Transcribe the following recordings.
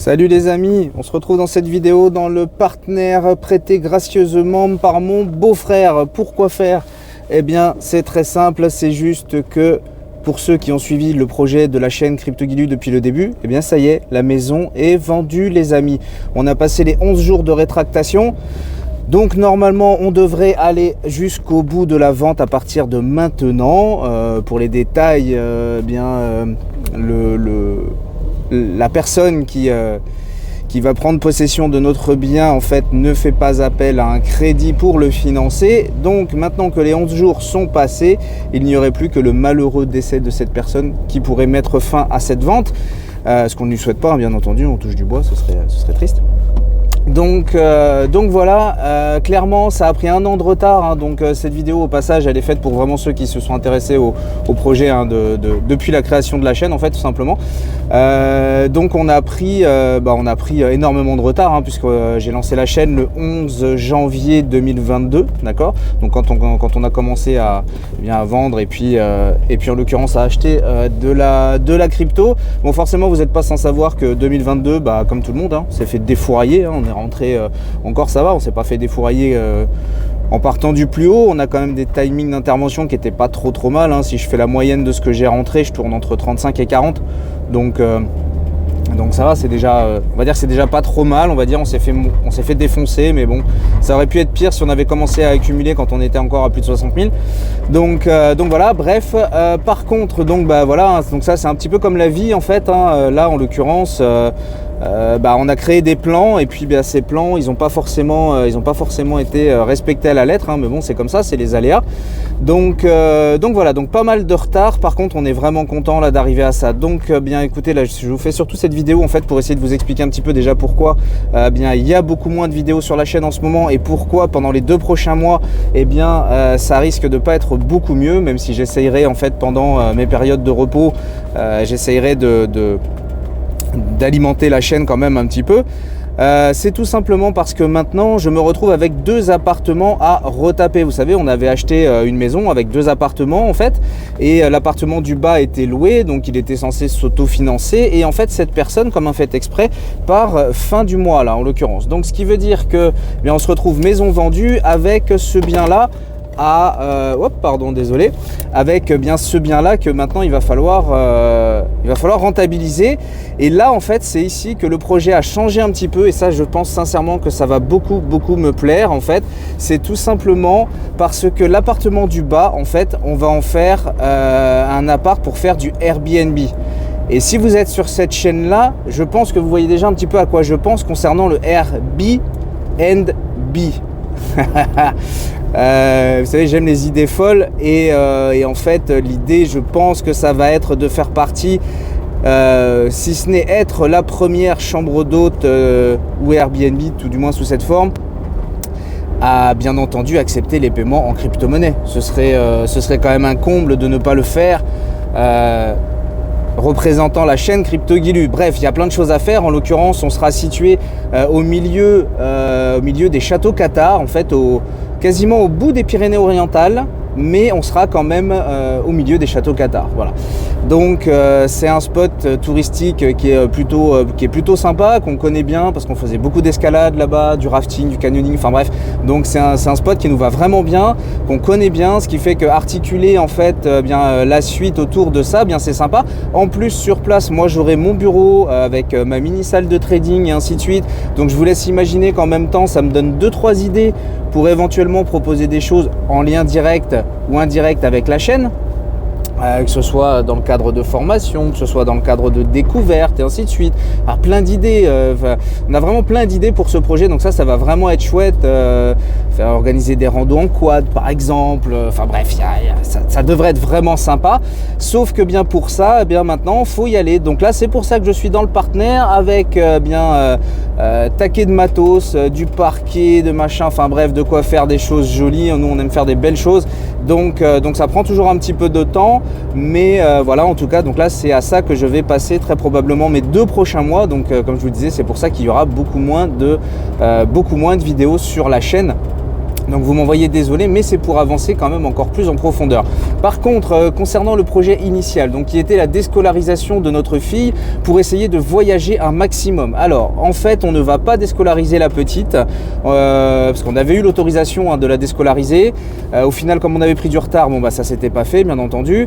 Salut les amis, on se retrouve dans cette vidéo dans le partenaire prêté gracieusement par mon beau-frère. Pourquoi faire? Eh bien c'est très simple, c'est juste que pour ceux qui ont suivi le projet de la chaîne CryptoGuilu depuis le début, eh bien ça y est, la maison est vendue les amis. On a passé les 11 jours de rétractation. Donc normalement on devrait aller jusqu'au bout de la vente à partir de maintenant. Pour les détails, la personne qui va prendre possession de notre bien en fait ne fait pas appel à un crédit pour le financer. Donc maintenant que les 11 jours sont passés, il n'y aurait plus que le malheureux décès de cette personne qui pourrait mettre fin à cette vente. Ce qu'on ne lui souhaite pas, hein, bien entendu, on touche du bois, ce serait triste. Donc voilà, clairement ça a pris 1 an de retard, hein, donc cette vidéo au passage elle est faite pour vraiment ceux qui se sont intéressés au projet hein, depuis la création de la chaîne en fait tout simplement. Donc on a pris énormément de retard hein, puisque j'ai lancé la chaîne le 11 janvier 2022, d'accord. Donc quand on a commencé à vendre et puis en l'occurrence à acheter de la crypto, bon forcément vous n'êtes pas sans savoir que 2022 comme tout le monde hein, s'est fait défourailler, hein, on est rentré, encore ça va, on s'est pas fait défourailler en partant du plus haut. On a quand même des timings d'intervention qui n'étaient pas trop mal hein. Si je fais la moyenne de ce que j'ai rentré, je tourne entre 35 et 40, donc ça va, c'est déjà, on va dire que c'est déjà pas trop mal, on va dire, on s'est fait défoncer, mais bon, ça aurait pu être pire si on avait commencé à accumuler quand on était encore à plus de 60 000. Donc voilà, bref, par contre, donc voilà, donc ça c'est un petit peu comme la vie en fait, hein. Là en l'occurrence, on a créé des plans et puis ces plans ils n'ont pas forcément été respectés à la lettre hein, mais bon c'est comme ça, c'est les aléas. Donc voilà, donc pas mal de retard. Par contre on est vraiment content là d'arriver à ça. Donc bien écoutez, là je vous fais surtout cette vidéo en fait pour essayer de vous expliquer un petit peu déjà pourquoi il y a beaucoup moins de vidéos sur la chaîne en ce moment et pourquoi pendant les 2 prochains mois ça risque de pas être beaucoup mieux, même si j'essayerai en fait pendant mes périodes de repos j'essayerai d'alimenter la chaîne quand même un petit peu. C'est tout simplement parce que maintenant je me retrouve avec 2 appartements à retaper. Vous savez, on avait acheté une maison avec 2 appartements en fait, et l'appartement du bas était loué, donc il était censé s'autofinancer, et en fait cette personne, comme un fait exprès, part fin du mois là en l'occurrence. Donc ce qui veut dire que on se retrouve maison vendue avec ce bien là avec bien ce bien là que maintenant il va falloir rentabiliser. Et là en fait c'est ici que le projet a changé un petit peu, et ça je pense sincèrement que ça va beaucoup me plaire en fait. C'est tout simplement parce que l'appartement du bas en fait on va en faire un appart pour faire du Airbnb. Et si vous êtes sur cette chaîne là, je pense que vous voyez déjà un petit peu à quoi je pense concernant le Airbnb. Vous savez, j'aime les idées folles et en fait l'idée je pense que ça va être de faire partie, si ce n'est être la première chambre d'hôte ou Airbnb, tout du moins sous cette forme, à bien entendu accepter les paiements en crypto-monnaie. Ce serait quand même un comble de ne pas le faire représentant la chaîne CryptoGuilu. Bref, il y a plein de choses à faire. En l'occurrence, on sera situé au milieu des châteaux cathares, en fait, quasiment au bout des Pyrénées-Orientales, mais on sera quand même au milieu des châteaux cathares. Voilà. Donc c'est un spot touristique qui est plutôt sympa, qu'on connaît bien parce qu'on faisait beaucoup d'escalade là-bas, du rafting, du canyoning, enfin bref. Donc c'est un spot qui nous va vraiment bien, qu'on connaît bien, ce qui fait que articuler en fait la suite autour de ça, c'est sympa. En plus sur place, moi j'aurai mon bureau avec ma mini salle de trading et ainsi de suite. Donc je vous laisse imaginer qu'en même temps ça me donne 2-3 idées pour éventuellement proposer des choses en lien direct ou indirect avec la chaîne. Que ce soit dans le cadre de formation, que ce soit dans le cadre de découverte et ainsi de suite. Alors, plein d'idées, on a vraiment plein d'idées pour ce projet, donc ça va vraiment être chouette. Faire organiser des randos en quad par exemple, enfin bref, ça devrait être vraiment sympa. Sauf que bien pour ça, maintenant faut y aller. Donc là c'est pour ça que je suis dans le partenaire avec taquet de matos, du parquet, de machin, enfin bref, de quoi faire des choses jolies. Nous on aime faire des belles choses, donc ça prend toujours un petit peu de temps. Mais voilà, en tout cas, donc là c'est à ça que je vais passer très probablement mes 2 prochains mois. Donc comme je vous disais, c'est pour ça qu'il y aura beaucoup moins de vidéos sur la chaîne. Donc vous m'envoyez désolé, mais c'est pour avancer quand même encore plus en profondeur. Par contre, concernant le projet initial, donc qui était la déscolarisation de notre fille pour essayer de voyager un maximum. Alors, en fait, on ne va pas déscolariser la petite, parce qu'on avait eu l'autorisation de la déscolariser. Au final, comme on avait pris du retard, bon bah ça s'était pas fait, bien entendu.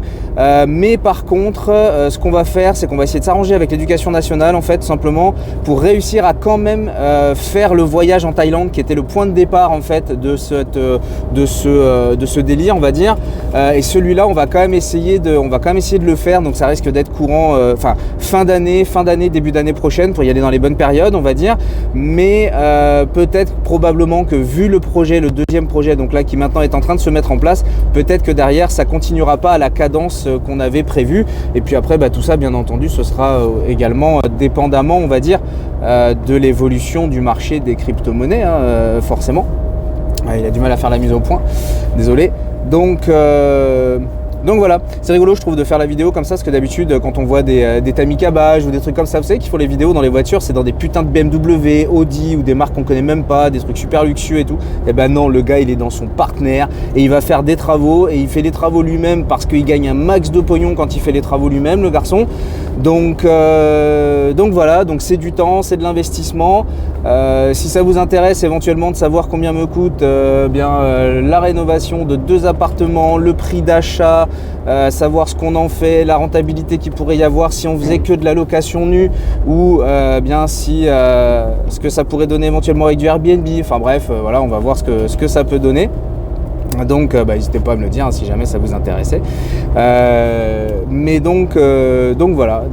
Mais par contre, ce qu'on va faire, c'est qu'on va essayer de s'arranger avec l'éducation nationale, en fait, simplement pour réussir à quand même faire le voyage en Thaïlande, qui était le point de départ, en fait, de ce délire, on va dire, et celui-là on va quand même essayer de le faire, donc ça risque d'être courant, fin d'année, début d'année prochaine, pour y aller dans les bonnes périodes, on va dire, mais peut-être probablement que vu le projet, le deuxième projet, donc là qui maintenant est en train de se mettre en place, peut-être que derrière ça continuera pas à la cadence qu'on avait prévue, et puis après tout ça bien entendu ce sera également dépendamment, on va dire, de l'évolution du marché des crypto-monnaies, forcément. Il a du mal à faire la mise au point, désolé. Donc voilà, c'est rigolo je trouve de faire la vidéo comme ça, parce que d'habitude quand on voit des Tamikabage ou des trucs comme ça, vous savez qu'ils font les vidéos dans les voitures, c'est dans des putains de BMW, Audi ou des marques qu'on connaît même pas, des trucs super luxueux et tout. Et ben non, le gars il est dans son partenaire et il va faire des travaux, et il fait les travaux lui-même parce qu'il gagne un max de pognon quand il fait les travaux lui-même, le garçon. Donc voilà, donc c'est du temps, c'est de l'investissement. Si ça vous intéresse éventuellement de savoir combien me coûte la rénovation de 2 appartements, le prix d'achat, savoir ce qu'on en fait, la rentabilité qu'il pourrait y avoir si on faisait que de la location nue, ou ce que ça pourrait donner éventuellement avec du Airbnb, enfin bref, voilà, on va voir ce que ça peut donner. Donc n'hésitez pas à me le dire si jamais ça vous intéressait. Mais donc voilà,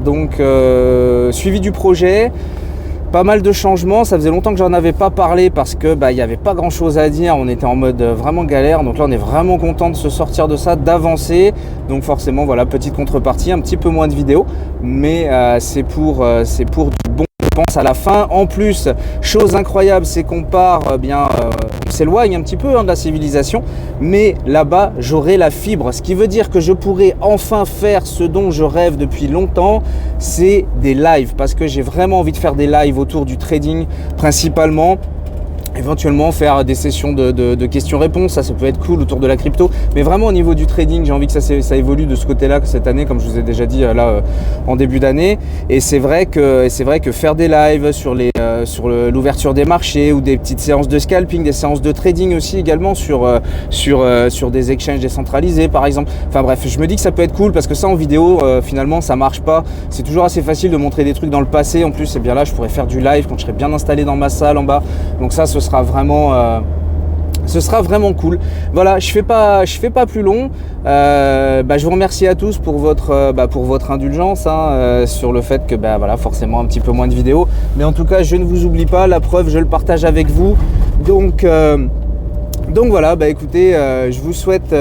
suivi du projet. Pas mal de changements, ça faisait longtemps que j'en avais pas parlé parce que il n'y avait pas grand chose à dire, on était en mode vraiment galère, donc là on est vraiment content de se sortir de ça, d'avancer. Donc forcément voilà, petite contrepartie, un petit peu moins de vidéos, mais c'est pour du bon, je pense, à la fin. En plus, chose incroyable, c'est qu'on part on s'éloigne un petit peu de la civilisation, mais là-bas j'aurai la fibre, ce qui veut dire que je pourrai enfin faire ce dont je rêve depuis longtemps, c'est des lives, parce que j'ai vraiment envie de faire des lives autour du trading principalement. Éventuellement faire des sessions de questions-réponses, ça peut être cool autour de la crypto, mais vraiment au niveau du trading, j'ai envie que ça évolue de ce côté-là cette année, comme je vous ai déjà dit en début d'année. Et c'est vrai que faire des lives sur l'ouverture des marchés, ou des petites séances de scalping, des séances de trading aussi également sur des exchanges décentralisés par exemple. Enfin bref, je me dis que ça peut être cool parce que ça en vidéo finalement ça marche pas. C'est toujours assez facile de montrer des trucs dans le passé. En plus c'est bien là, je pourrais faire du live quand je serai bien installé dans ma salle en bas. Donc ça, ce sera vraiment cool. Voilà, je fais pas plus long. Je vous remercie à tous pour votre indulgence sur le fait que forcément un petit peu moins de vidéos, mais en tout cas je ne vous oublie pas, la preuve je le partage avec vous. Donc voilà, écoutez, je vous souhaite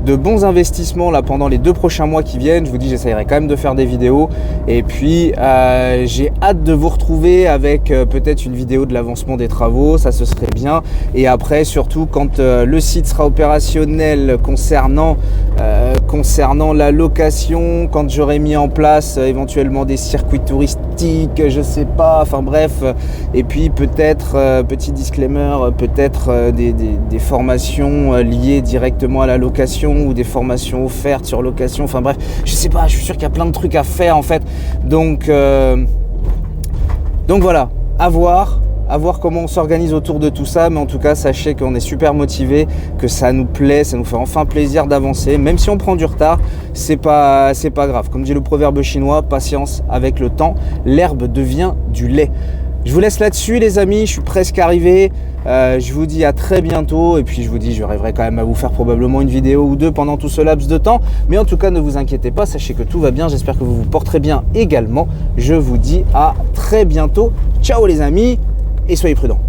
de bons investissements là pendant les 2 prochains mois qui viennent. Je vous dis, j'essaierai quand même de faire des vidéos, et puis j'ai hâte de vous retrouver avec peut-être une vidéo de l'avancement des travaux, ça ce serait bien. Et après surtout quand le site sera opérationnel concernant la location, quand j'aurai mis en place éventuellement des circuits touristiques, je sais pas, enfin bref, et puis peut-être, petit disclaimer, peut-être des formations liées directement à la location, ou des formations offertes sur location, enfin bref, je sais pas, je suis sûr qu'il y a plein de trucs à faire en fait. Donc voilà, à voir comment on s'organise autour de tout ça, mais en tout cas sachez qu'on est super motivé, que ça nous plaît, ça nous fait enfin plaisir d'avancer, même si on prend du retard, c'est pas grave. Comme dit le proverbe chinois, patience avec le temps, l'herbe devient du lait. Je vous laisse là-dessus les amis, je suis presque arrivé. Je vous dis à très bientôt, et puis je vous dis, je rêverai quand même à vous faire probablement une vidéo ou 2 pendant tout ce laps de temps, mais en tout cas ne vous inquiétez pas, sachez que tout va bien, j'espère que vous vous porterez bien également. Je vous dis à très bientôt, ciao les amis, et soyez prudents.